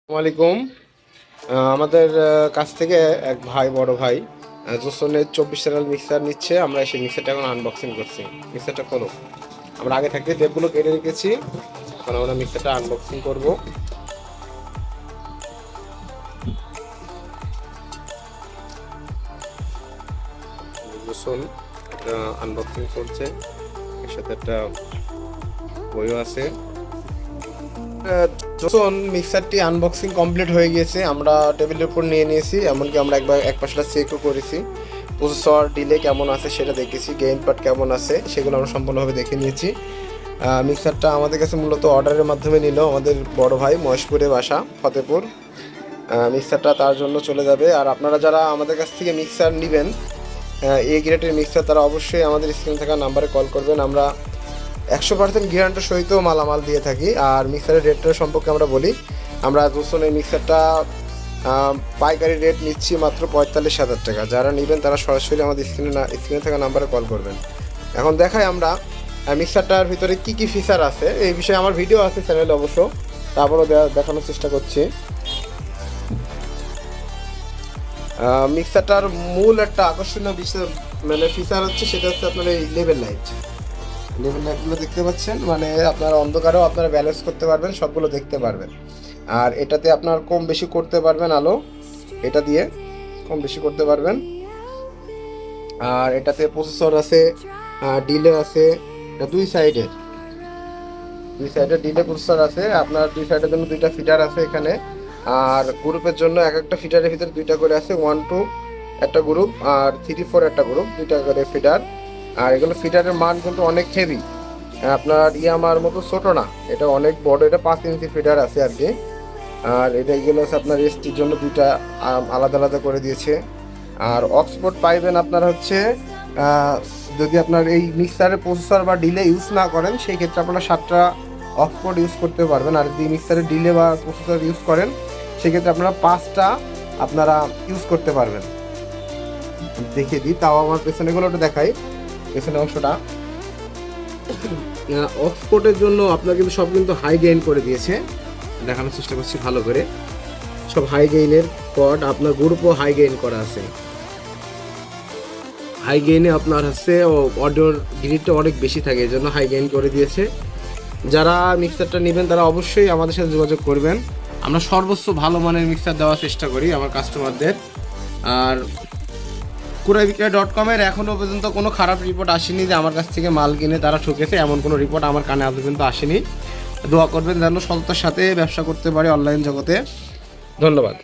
আসসালামাইকুম। আমাদের কাছ থেকে এক ভাই, বড় ভাই, জোসনের 24 চ্যানেল মিক্সার নিচ্ছে। আমরা সেই মিক্সারটা এখন আনবক্সিং করছি। মিক্সারটা খোলো। আমরা আগে থাকতে টেপগুলো কেটে রেখেছি, এখন আমরা মিক্সারটা আনবক্সিং করব। জোসন এটা আনবক্সিং করছে, এর সাথে একটা বইও আছে। যখন মিক্সারটি আনবক্সিং কমপ্লিট হয়ে গিয়েছে, আমরা টেবিলের উপর নিয়ে নিয়েছি, এমনকি আমরা এক পাশটা চেকও করেছি। প্রসেসর ডিলে কেমন আছে সেটা দেখেছি, গেম প্যাড কেমন আছে সেগুলো আমরা সম্পূর্ণভাবে দেখে নিয়েছি। মিক্সারটা আমাদের কাছে মূলত অর্ডারের মাধ্যমে নিল আমাদের বড় ভাই, মহেশপুরে বাসা, ফতেপুর। মিক্সারটা তার জন্য চলে যাবে। আর আপনারা যারা আমাদের কাছ থেকে মিক্সার নেবেন, এ গ্রেডের মিক্সার, তারা অবশ্যই আমাদের স্ক্রিনে থাকা নাম্বারে কল করবেন। আমরা 100% গ্যারান্টির সহিত মালামাল দিয়ে থাকি। আর মিক্সারের রেটটা সম্পর্কে আমরা বলি, আমরা জোসন এই মিক্সারটা পাইকারি রেট নিচ্ছি মাত্র 45,000 টাকা। যারা নেবেন তারা সরাসরি আমাদের স্ক্রিনে থাকা নাম্বারে কল করবেন। এখন দেখাই আমরা মিক্সারটার ভিতরে কি কি ফিচার আছে, এই বিষয়ে আমার ভিডিও আছে চ্যানেলে অবশ্য, তারপরও দেখানোর চেষ্টা করছি। মিক্সারটার মূল একটা আকর্ষণীয় বিষয় ফিচার হচ্ছে, সেটা হচ্ছে আপনার এই লেভেল লাইটগুলো দেখতে পাচ্ছেন। মানে আপনারা অন্ধকারেও আপনারা ব্যালেন্স করতে পারবেন, সবগুলো দেখতে পারবেন। আর এটাতে আপনার কম বেশি করতে পারবেন আলো, এটা দিয়ে কম বেশি করতে পারবেন। আর এটাতে প্রসেসর আছে, ডিলে আছে, এটা দুই সাইডের ডিলে প্রসেসর আছে। আপনার দুই সাইডের জন্য দুইটা ফিডার আছে এখানে। আর গ্রুপের জন্য এক একটা ফিডারের ভিতরে দুইটা করে আছে, 1 2 একটা গ্রুপ, আর 3 4 একটা গ্রুপ, দুইটা করে ফিডার। আর এগুলো ফিডারের মান কিন্তু অনেক হেভি, আপনার ইয়ামার মতো ছোট না, এটা অনেক বড়, এটা 5 ইঞ্চি ফিডার আছে আর কি। আর এটা এগুলো হচ্ছে আপনার এসটির জন্য দুইটা আলাদা আলাদা করে দিয়েছে। আর অক্সফোর্ড পাইবেন আপনার হচ্ছে, যদি আপনার এই মিক্সারের প্রসেসর বা ডিলে ইউজ না করেন, সেই ক্ষেত্রে আপনারা 7টা অক্সফোর্ড ইউজ করতে পারবেন। আর যদি মিক্সারের ডিলে বা প্রসেসর ইউজ করেন, সেক্ষেত্রে আপনারা 5টা আপনারা ইউজ করতে পারবেন। দেখিয়ে দিই, তাও আমার পেছনেগুলো একটু দেখাই। পেছনের অংশটা অক্সফোর্ডের জন্য আপনার কিন্তু সব কিন্তু হাই গেইন করে দিয়েছে, দেখানোর চেষ্টা করছি ভালো করে। সব হাই গেইনের কর্ড, আপনার গ্রুপও হাই গেইন করা আছে। হাই গেইনে আপনার হচ্ছে অডিওর গ্রিডটা অনেক বেশি থাকে, এই জন্য হাই গেইন করে দিয়েছে। যারা মিক্সারটা নেবেন তারা অবশ্যই আমাদের সাথে যোগাযোগ করবেন। আমরা সর্বোচ্চ ভালো মানের মিক্সার দেওয়ার চেষ্টা করি আমার কাস্টমারদের। আর kurai.com-এর এখনও পর্যন্ত কোনো খারাপ রিপোর্ট আসেনি যে আমার কাছ থেকে মাল কিনে তারা ঠকেছে, এমন কোনো রিপোর্ট আমার কানে আজ পর্যন্ত আসেনি। দোয়া করবেন যেন সততার সাথে ব্যবসা করতে পারে অনলাইন জগতে। ধন্যবাদ।